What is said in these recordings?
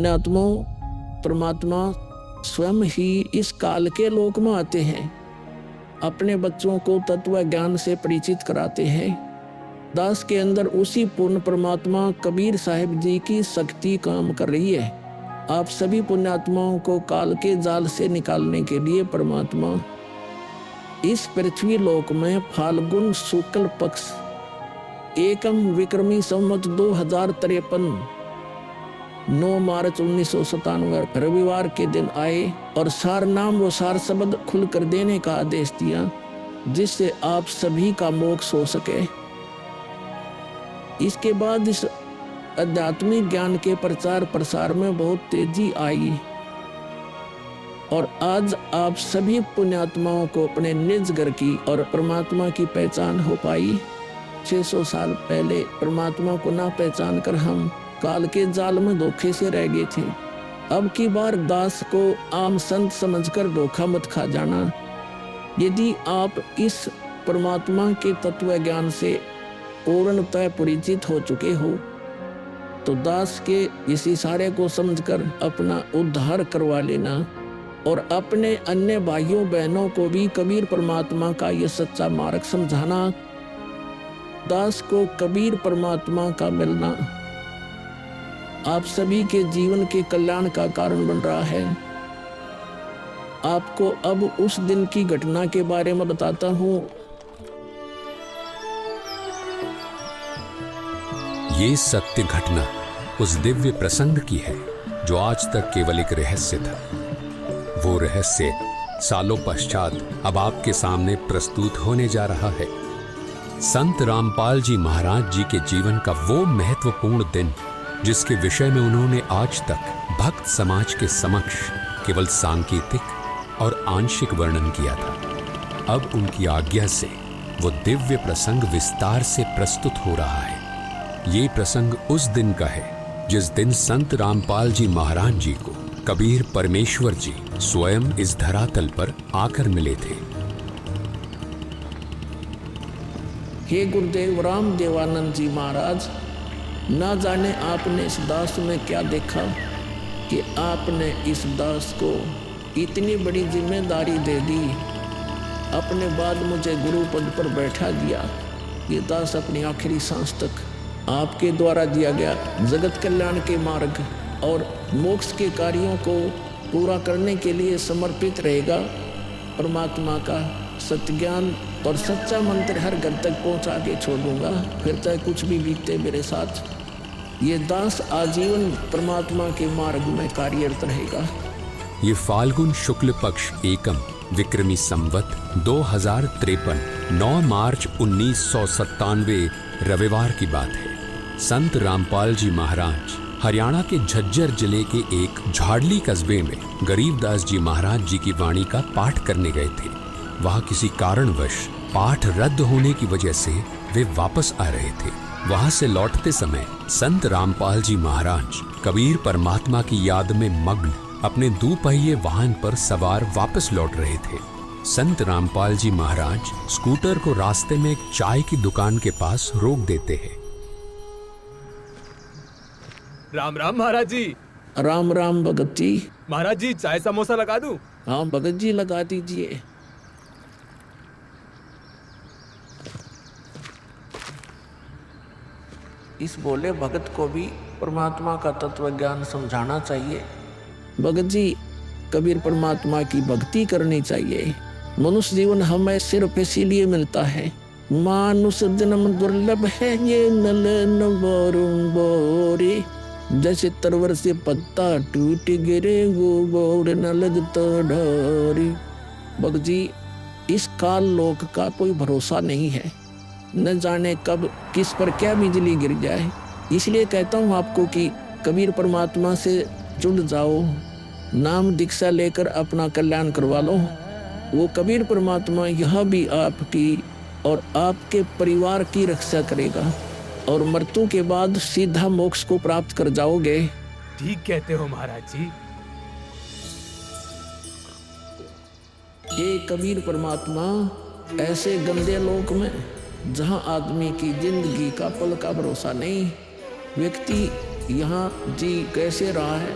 पुण्यात्माओं, परमात्मा स्वयं ही इस काल के लोक में आते हैं, अपने बच्चों को तत्व ज्ञान से परिचित कराते हैं। दास के अंदर उसी पूर्ण परमात्मा कबीर साहिब जी की शक्ति काम कर रही है। आप सभी पुण्यात्माओं को काल के जाल से निकालने के लिए परमात्मा इस पृथ्वी लोक में फाल्गुन शुक्ल पक्ष एकम विक्रमी संवत 2053 9 मार्च 1997 रविवार के दिन आए और सार नाम व सार शब्द खुलकर देने का आदेश दिया, जिससे आप सभी का मोक्ष हो सके। इसके बाद इस आध्यात्मिक ज्ञान के प्रचार प्रसार में बहुत तेजी आई और आज आप सभी पुण्यात्माओं को अपने निज घर की और परमात्मा की पहचान हो पाई। 600 साल पहले परमात्मा को ना पहचान कर हम काल के जाल में धोखे से रह गए थे। अब की बार दास को आम संत समझकर धोखा मत खा जाना। यदि आप इस परमात्मा के तत्व ज्ञान से पूर्णतः परिचित हो चुके हो तो दास के इस इशारे को समझकर अपना उद्धार करवा लेना और अपने अन्य भाइयों बहनों को भी कबीर परमात्मा का यह सच्चा मार्ग समझाना। दास को कबीर परमात्मा का मिलना आप सभी के जीवन के कल्याण का कारण बन रहा है। आपको अब उस दिन की घटना के बारे में बताता हूँ। ये सत्य घटना उस दिव्य प्रसंग की है जो आज तक केवल एक रहस्य था। वो रहस्य सालों पश्चात अब आपके सामने प्रस्तुत होने जा रहा है। संत रामपाल जी महाराज जी के जीवन का वो महत्वपूर्ण दिन जिसके विषय में उन्होंने आज तक भक्त समाज के समक्ष केवल सांकेतिक और आंशिक वर्णन किया था, अब उनकी आज्ञा से वो दिव्य प्रसंग विस्तार से प्रस्तुत हो रहा है। ये प्रसंग उस दिन का है जिस दिन संत रामपाल जी महाराज जी को कबीर परमेश्वर जी स्वयं इस धरातल पर आकर मिले थे। हे गुरुदेव राम देवानंद जी महाराज, ना जाने आपने इस दास में क्या देखा कि आपने इस दास को इतनी बड़ी जिम्मेदारी दे दी। अपने बाद मुझे गुरु पद पर बैठा दिया। ये दास अपनी आखिरी सांस तक आपके द्वारा दिया गया जगत कल्याण के मार्ग और मोक्ष के कार्यों को पूरा करने के लिए समर्पित रहेगा। परमात्मा का सत्य ज्ञान और सच्चा मंत्र हर घर तक पहुंचा के छोड़ूंगा, फिर चाहे कुछ भी बीते मेरे साथ। ये दास आजीवन परमात्मा के मार्ग में कार्यरत रहेगा। ये फाल्गुन शुक्ल पक्ष एकम विक्रमी संवत 2053 9 मार्च 1997 रविवार की बात है। संत रामपाल जी महाराज हरियाणा के झज्जर जिले के एक झाड़ली कस्बे में गरीबदास जी महाराज जी की वाणी का पाठ करने गए थे। वहां किसी कारणवश पाठ रद्द होने की वजह से वे वापस आ रहे थे। वहां से लौटते समय संत रामपाल जी महाराज कबीर परमात्मा की याद में मग्न अपने दुपहिए वाहन पर सवार वापस लौट रहे थे। संत रामपाल जी महाराज स्कूटर को रास्ते में एक चाय की दुकान के पास रोक देते हैं। राम राम महाराज जी। राम राम भगत जी। महाराज जी चाय समोसा लगा दूं? हाँ भगत जी लगा दीजिए। इस बोले भगत को भी परमात्मा का तत्व ज्ञान समझाना चाहिए। भगत जी, कबीर परमात्मा की भक्ति करनी चाहिए। मनुष्य जीवन हमें सिर्फ इसीलिए मिलता है। मानुष जन्म दुर्लभ है ये नलन बोरे, जैसे तरवर से पत्ता टूट गिरे वो बोर न लगता डोरी। भगत जी, इस काल लोक का कोई भरोसा नहीं है, न जाने कब किस पर क्या बिजली गिर जाए। इसलिए कहता हूँ आपको कि कबीर परमात्मा से जुड़ जाओ, नाम दीक्षा लेकर अपना कल्याण करवा लो। वो कबीर परमात्मा यह भी आपकी और आपके परिवार की रक्षा करेगा और मृत्यु के बाद सीधा मोक्ष को प्राप्त कर जाओगे। ठीक कहते हो महाराज जी। ये कबीर परमात्मा ऐसे गंदे लोक में जहां आदमी की जिंदगी का पल का भरोसा नहीं, व्यक्ति यहाँ जी कैसे रहा है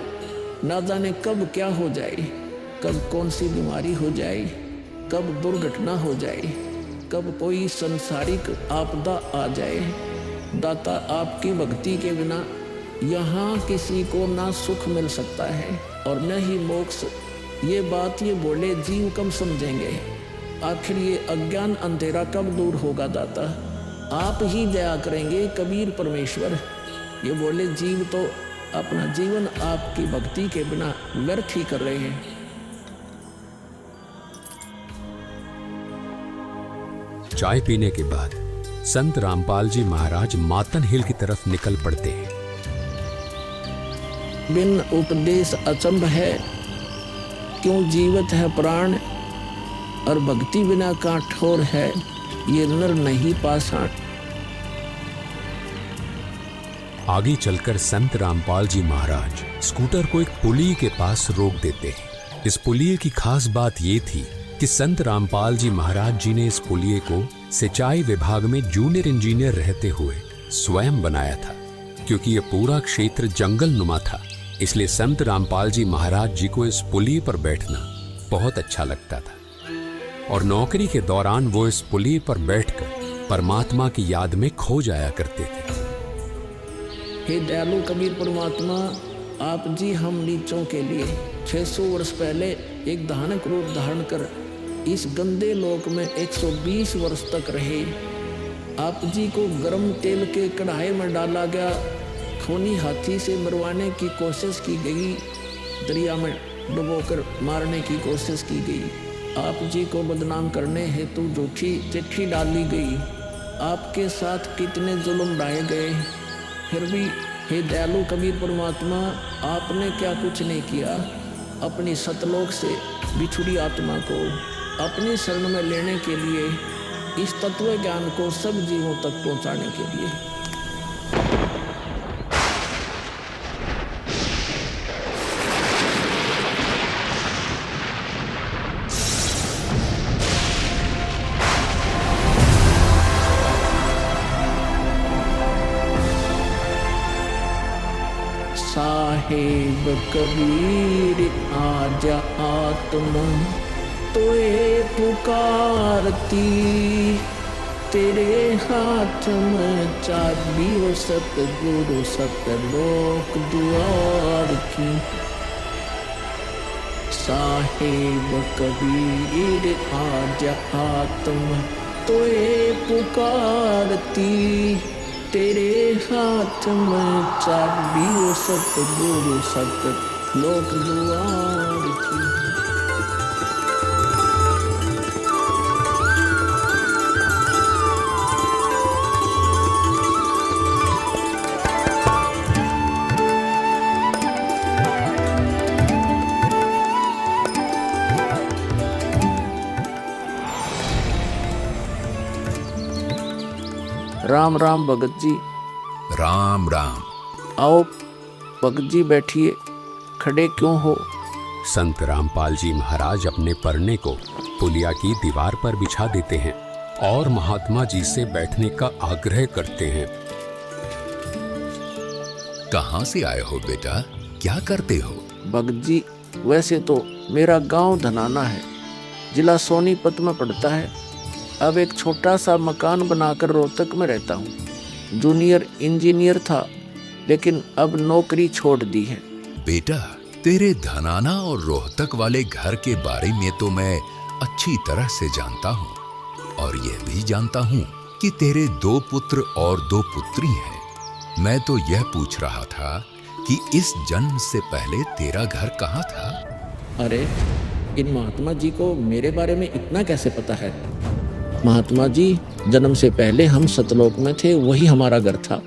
ना जाने कब क्या हो जाए, कब कौन सी बीमारी हो जाए, कब दुर्घटना हो जाए, कब कोई संसारिक आपदा आ जाए। दाता, आपकी भक्ति के बिना यहाँ किसी को ना सुख मिल सकता है और न ही मोक्ष। ये बात ये बोले जीव कब समझेंगे? आखिर ये अज्ञान अंधेरा कब दूर होगा दाता? आप ही दया करेंगे कबीर परमेश्वर। ये बोले जीव तो अपना जीवन आपकी भक्ति के बिना व्यर्थ ही कर रहे हैं। चाय पीने के बाद संत रामपाल जी महाराज मातन हिल की तरफ निकल पड़ते हैं। बिन उपदेश अचंभ है, क्यों जीवत है प्राण, और भक्ति बिना काठोर है, ये नर नहीं पाषाण। आगे चलकर संत रामपाल जी महाराज स्कूटर को एक पुलिये के पास रोक देते हैं। इस पुलिये की खास बात ये थी कि संत रामपाल जी महाराज जी ने इस पुलिये को सिंचाई विभाग में जूनियर इंजीनियर रहते हुए स्वयं बनाया था। क्योंकि यह पूरा क्षेत्र जंगल नुमा था, इसलिए संत रामपाल जी महाराज जी को इस पुलिये पर बैठना बहुत अच्छा लगता था और नौकरी के दौरान वो इस पुलिये पर बैठकर परमात्मा की याद में खो जाया करते थे। हे दयालु कबीर परमात्मा, आप जी हम नीचों के लिए 600 वर्ष पहले एक धानक रूप धारण कर इस गंदे लोक में 120 वर्ष तक रहे। आप जी को गर्म तेल के कढ़ाई में डाला गया, खूनी हाथी से मरवाने की कोशिश की गई, दरिया में डुबोकर मारने की कोशिश की गई। आप जी को बदनाम करने हेतु झूठी चिट्ठी डाली गई। आपके साथ कितने जुल्म ढाए गए, फिर भी हे दयालु कबीर परमात्मा, आपने क्या कुछ नहीं किया। अपनी सतलोक से बिछुड़ी आत्मा को अपनी शरण में लेने के लिए, इस तत्व ज्ञान को सब जीवों तक पहुंचाने के लिए। साहेब कबीर आजा आत्मा तोए पुकारती, तेरे हाथ में चाबी हो सतगुरु सतलोक द्वार की। साहेब कबीर आजा आत्मा तोए पुकारती, तेरे हाथ में चाबी हो सतगुरु सतलोक द्वार की। राम राम भगत जी। राम राम। आओ भगत जी बैठिए, खड़े क्यों हो? संत रामपाल जी महाराज अपने परने को पुलिया की दीवार पर बिछा देते हैं और महात्मा जी से बैठने का आग्रह करते हैं। कहाँ से आए हो बेटा, क्या करते हो? भगत जी, वैसे तो मेरा गांव धनाना है, जिला सोनीपत में पड़ता है। अब एक छोटा सा मकान बनाकर रोहतक में रहता हूँ। जूनियर इंजीनियर था, लेकिन अब नौकरी छोड़ दी है। बेटा, तेरे धनाना और रोहतक वाले घर के बारे में तो मैं अच्छी तरह से जानता हूँ और यह भी जानता हूँ कि तेरे 2 पुत्र और 2 पुत्री हैं। मैं तो यह पूछ रहा था कि इस जन्म से पहले तेरा घर कहाँ था? अरे, इन महात्मा जी को मेरे बारे में इतना कैसे पता है? महात्मा जी, जन्म से पहले हम सतलोक में थे, वही हमारा घर था।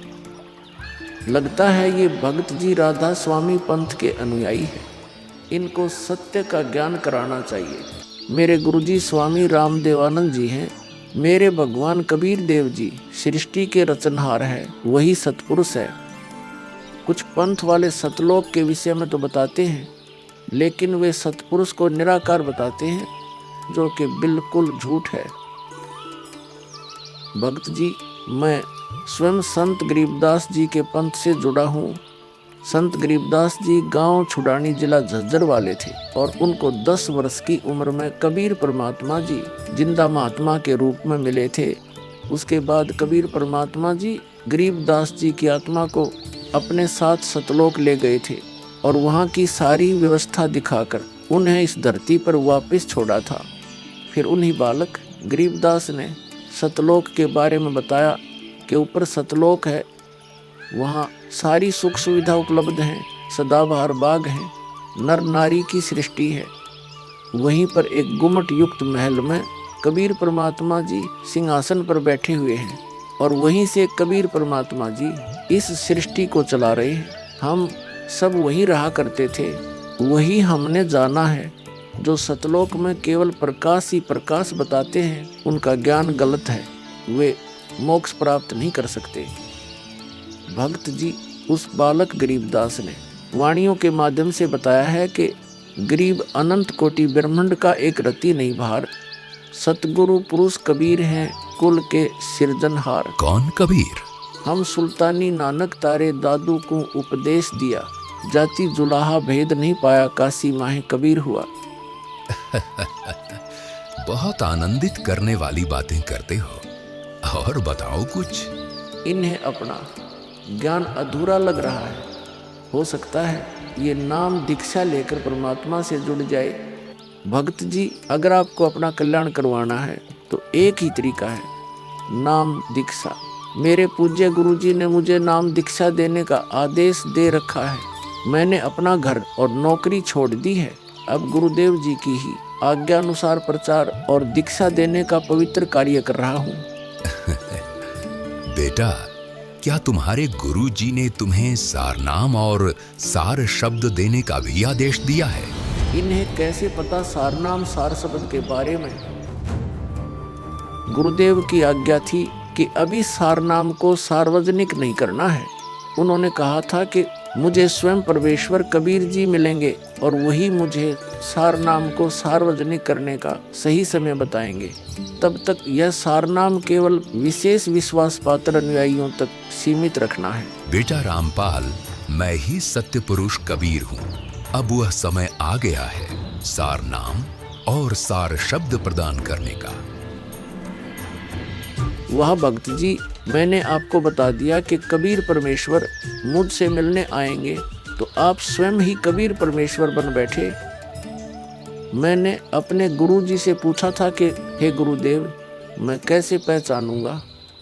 लगता है ये भगत जी राधा स्वामी पंथ के अनुयायी हैं। इनको सत्य का ज्ञान कराना चाहिए। मेरे गुरुजी स्वामी रामदेवानंद जी हैं। मेरे भगवान कबीर देव जी सृष्टि के रचनहार हैं, वही सतपुरुष है। कुछ पंथ वाले सतलोक के विषय में तो बताते हैं, लेकिन वे सतपुरुष को निराकार बताते हैं, जो कि बिल्कुल झूठ है। भक्त जी, मैं स्वयं संत गरीबदास जी के पंथ से जुड़ा हूँ। संत गरीबदास जी गांव छुड़ानी जिला झज्जर वाले थे और उनको 10 वर्ष की उम्र में कबीर परमात्मा जी जिंदा महात्मा के रूप में मिले थे। उसके बाद कबीर परमात्मा जी गरीबदास जी की आत्मा को अपने साथ सतलोक ले गए थे और वहाँ की सारी व्यवस्था दिखाकर उन्हें इस धरती पर वापस छोड़ा था। फिर उन्हीं बालक गरीबदास ने सतलोक के बारे में बताया कि ऊपर सतलोक है, वहाँ सारी सुख सुविधा उपलब्ध हैं, सदाबहार बाग हैं, नर नारी की सृष्टि है। वहीं पर एक गुम्मट युक्त महल में कबीर परमात्मा जी सिंहासन पर बैठे हुए हैं और वहीं से कबीर परमात्मा जी इस सृष्टि को चला रहे हैं। हम सब वहीं रहा करते थे, वही हमने जाना है। जो सतलोक में केवल प्रकाश ही प्रकाश बताते हैं उनका ज्ञान गलत है, वे मोक्ष प्राप्त नहीं कर सकते। भक्त जी उस बालक गरीबदास ने वाणियों के माध्यम से बताया है कि गरीब अनंत कोटि ब्रह्मांड का एक रति नहीं भार, सतगुरु पुरुष कबीर हैं कुल के सिरजनहार। कौन कबीर? हम सुल्तानी नानक तारे दादू को उपदेश दिया, जाति जुलाहा भेद नहीं पाया, काशी माहे कबीर हुआ। बहुत आनंदित करने वाली बातें करते हो, और बताओ कुछ। इन्हें अपना ज्ञान अधूरा लग रहा है, हो सकता है ये नाम दीक्षा लेकर परमात्मा से जुड़ जाए। भक्त जी अगर आपको अपना कल्याण करवाना है तो एक ही तरीका है, नाम दीक्षा। मेरे पूज्य गुरुजी ने मुझे नाम दीक्षा देने का आदेश दे रखा है। मैंने अपना घर और नौकरी छोड़ दी है, अब गुरुदेव जी की ही आज्ञा अनुसार प्रचार और दीक्षा देने का पवित्र कार्य कर रहा हूँ। बेटा, क्या तुम्हारे गुरुजी ने तुम्हें सारनाम और सार शब्द देने का भी आदेश दिया है? इन्हें कैसे पता सारनाम सार शब्द के बारे में? गुरुदेव की आज्ञा थी कि अभी सारनाम को सार्वजनिक नहीं करना है। उन्होंने कहा था कि मुझे स्वयं परमेश्वर कबीर जी मिलेंगे और वही मुझे सारनाम को सार्वजनिक करने का सही समय बताएंगे। तब तक यह सारनाम केवल विशेष विश्वास पात्र अनुयायियों तक सीमित रखना है। बेटा रामपाल, मैं ही सत्य पुरुष कबीर हूँ। अब वह समय आ गया है सारनाम और सार शब्द प्रदान करने का। वह भक्त जी, मैंने आपको बता दिया कि कबीर परमेश्वर मुझसे मिलने आएंगे, तो आप स्वयं ही कबीर परमेश्वर बन बैठे। मैंने अपने गुरुजी से पूछा था कि हे गुरुदेव, मैं कैसे पहचानूंगा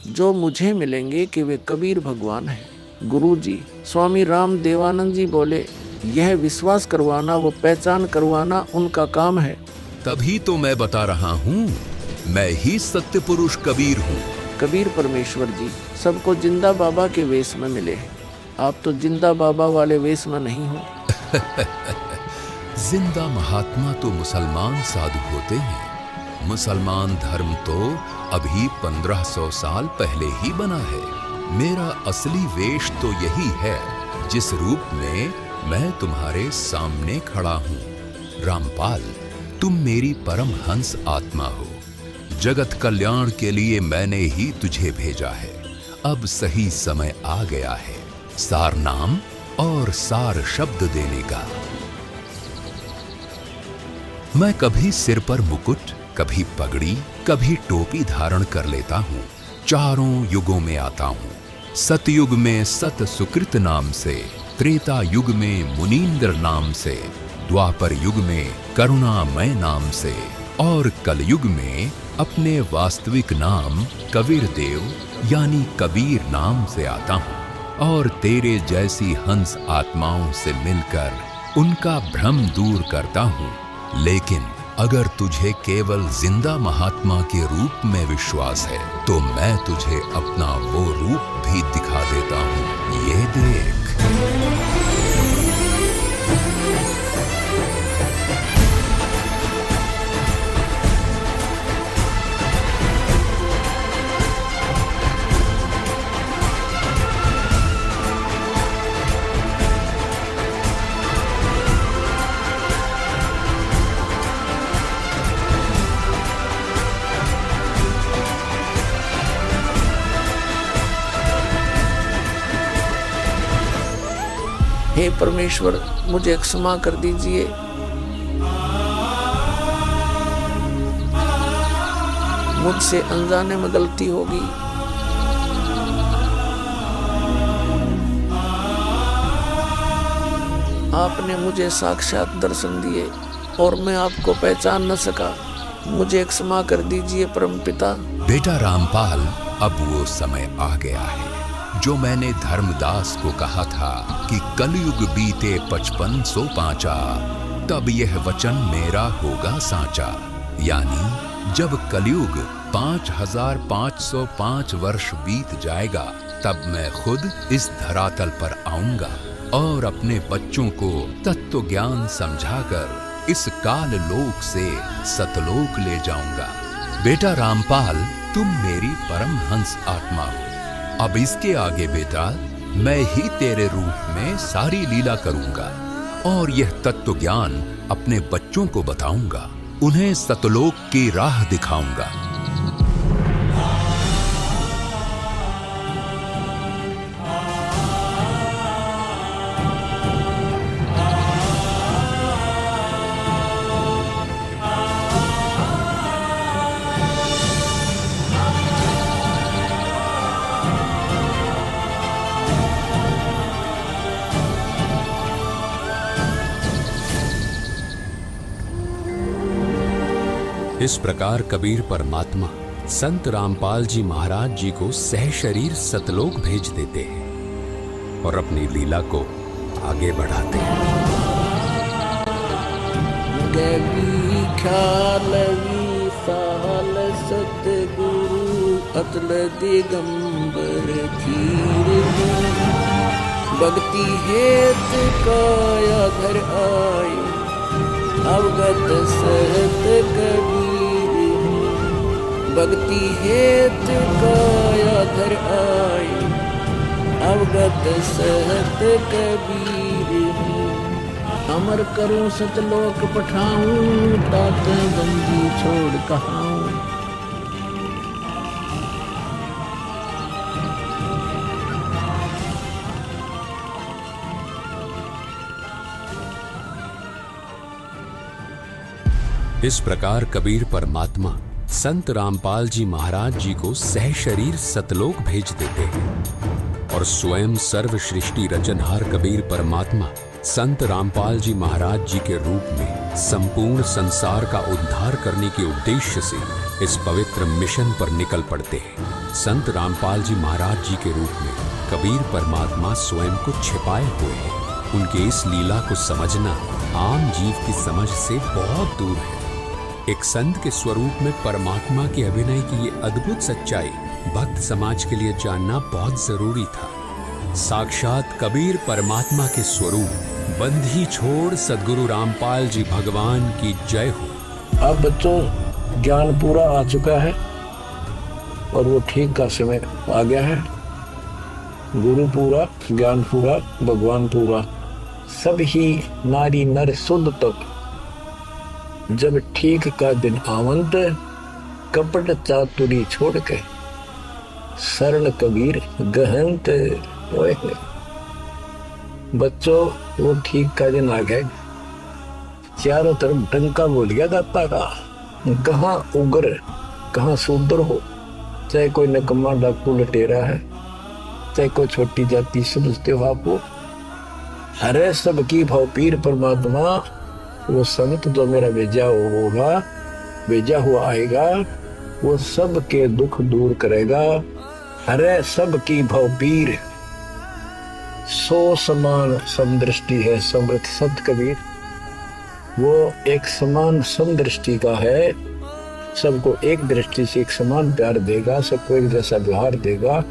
जो मुझे मिलेंगे कि वे कबीर भगवान हैं? गुरुजी स्वामी राम देवानंद जी बोले, यह विश्वास करवाना, वो पहचान करवाना उनका काम है। तभी तो मैं बता रहा हूँ, मैं ही सत्य पुरुष कबीर हूँ। कबीर परमेश्वर जी सबको जिंदा बाबा के वेश में मिले हैं, आप तो जिंदा बाबा वाले वेश में नहीं हो। जिंदा महात्मा तो मुसलमान साधु होते हैं। मुसलमान धर्म तो अभी 1500 साल पहले ही बना है। मेरा असली वेश तो यही है जिस रूप में मैं तुम्हारे सामने खड़ा हूँ। रामपाल, तुम मेरी परम हंस आत्मा हो। जगत कल्याण के लिए मैंने ही तुझे भेजा है। अब सही समय आ गया है सार नाम और सार शब्द देने का। मैं कभी सिर पर मुकुट, कभी पगड़ी, कभी टोपी धारण कर लेता हूँ। चारों युगों में आता हूँ। सतयुग में सत सुकृत नाम से, त्रेता युग में मुनींद्र नाम से, द्वापर युग में करुणामय नाम से और कलयुग में अपने वास्तविक नाम कबीर देव यानी कबीर नाम से आता हूँ और तेरे जैसी हंस आत्माओं से मिलकर उनका भ्रम दूर करता हूँ। लेकिन अगर तुझे केवल जिंदा महात्मा के रूप में विश्वास है तो मैं तुझे अपना वो रूप भी दिखा देता हूँ। ये देख। हे परमेश्वर, मुझे क्षमा कर दीजिए। मुझसे अनजाने में गलती होगी। आपने मुझे साक्षात दर्शन दिए और मैं आपको पहचान न सका। मुझे क्षमा कर दीजिए परमपिता। बेटा रामपाल, अब वो समय आ गया है जो मैंने धर्मदास को कहा था कि कलयुग बीते 5500 पांचा, तब यह वचन मेरा होगा साचा। यानी जब कलयुग 5505 वर्ष बीत जाएगा, तब मैं खुद इस धरातल पर आऊंगा और अपने बच्चों को तत्व ज्ञान समझाकर इस काल लोक से सतलोक ले जाऊंगा। बेटा रामपाल, तुम मेरी परमहंस आत्मा हो। अब इसके आगे बेटा, मैं ही तेरे रूप में सारी लीला करूंगा और यह तत्व ज्ञान अपने बच्चों को बताऊंगा, उन्हें सतलोक की राह दिखाऊंगा। इस प्रकार कबीर परमात्मा संत रामपाल जी महाराज जी को सह शरीर सतलोक भेज देते हैं और अपनी लीला को आगे बढ़ाते हैं। गवी ख्यालवी साल सतगुरु अतल दिगंबर धीर भक्ति हेत काया धर आई अवगत सहत कबीर। भक्ति हेत काया धर आई अवगत सहत कबीर। अमर करूं सतलोक पठाऊं तात बंदी छोड़ कहाऊं। इस प्रकार कबीर परमात्मा संत रामपाल जी महाराज जी को सह शरीर सतलोक भेज देते हैं और स्वयं सर्व सृष्टि रचनहार कबीर परमात्मा संत रामपाल जी महाराज जी के रूप में संपूर्ण संसार का उद्धार करने के उद्देश्य से इस पवित्र मिशन पर निकल पड़ते हैं। संत रामपाल जी महाराज जी के रूप में कबीर परमात्मा स्वयं को छिपाए हुए हैं। उनके इस लीला को समझना आम जीव की समझ से बहुत दूर है। एक संत के स्वरूप में परमात्मा के अभिनय की ये अद्भुत सच्चाई भक्त समाज के लिए जानना बहुत जरूरी था। साक्षात कबीर परमात्मा के स्वरूप बंधी छोड़ सद्गुरु रामपाल जी भगवान की जय हो। अब बच्चों, ज्ञान पूरा आ चुका है और वो ठीक का समय आ गया है। गुरु पूरा, ज्ञान पूरा, भगवान पूरा, सब ही नारी नर शुद्ध तक। जब ठीक का दिन आवंत, कपट चातुरी छोड़ के शरण कबीर गहनत। ओए बच्चों, वो ठीक का दिन आ गया। चारों तरफ डंका बोल गया दाता का। कहाँ उग्र, कहाँ शूद्र हो, चाहे कोई नकम्मा डाकू लटेरा है, चाहे कोई छोटी जाति समझते हो आपको, हरे सबकी भाव पीर परमात्मा। वो संत जो मेरा भेजा होगा, भेजा हुआ आएगा, वो सब के दुख दूर करेगा। हरे सबकी भाव पीर, सो समान समदृष्टि है समृत सत कबीर। वो एक समान समदृष्टि का है, सबको एक दृष्टि से एक समान प्यार देगा, सबको एक जैसा व्यवहार देगा,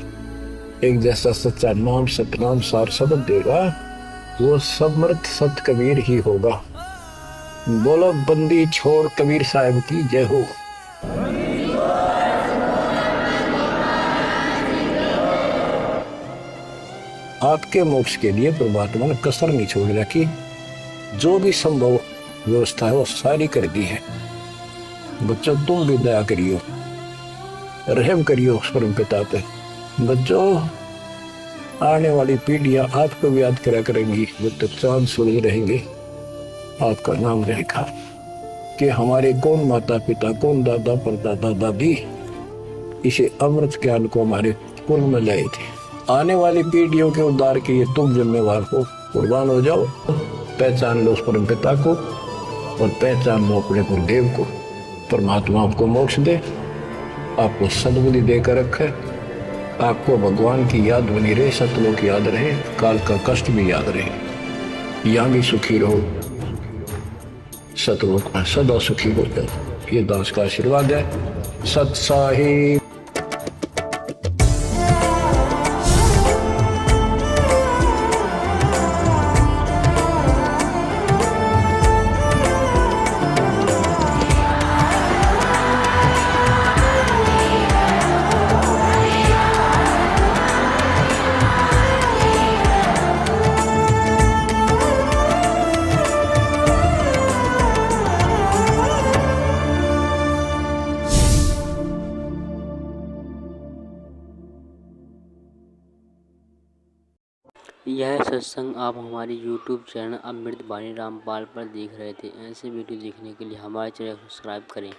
एक जैसा सच्चा नाम सतनाम सार शब्द देगा। वो समृत सत कबीर ही होगा। बोलो बंदी छोड़ कबीर साहब की जय हो। आपके मोक्ष के लिए परमात्मा ने कसर नहीं छोड़ रखी। जो भी संभव व्यवस्था है वो सारी कर दी है। बच्चों, तुम भी दया करियो, रहम करियो उस परम पिता पे। बच्चों, आने वाली पीढ़ियां आपको भी याद करा करेंगी। जब तक चांद सूरज रहेंगे आपका नाम रहेगा कि हमारे कौन माता पिता, कौन दादा परदादा दादी इसे अमृत ज्ञान को हमारे कुल में लाए थे। आने वाली पीढ़ियों के उद्धार के लिए तुम जिम्मेवार हो, कुर्बान हो जाओ। पहचान लो उस परम पिता को और पहचान लो अपने गुरुदेव को। परमात्मा आपको मोक्ष दे, आपको सद्बुद्धि देकर रखे, आपको भगवान की याद बनी रहे, सतलोक याद रहे, काल का कष्ट भी याद रहे। यहाँ भी सुखी रहो, सतलोक में सदा सुखी हो जाए। ये दास का आशीर्वाद है। सत साहिब। यह सत्संग आप हमारे YouTube चैनल अमृत बानी रामपाल पर देख रहे थे। ऐसे वीडियो देखने के लिए हमारे चैनल को सब्सक्राइब करें।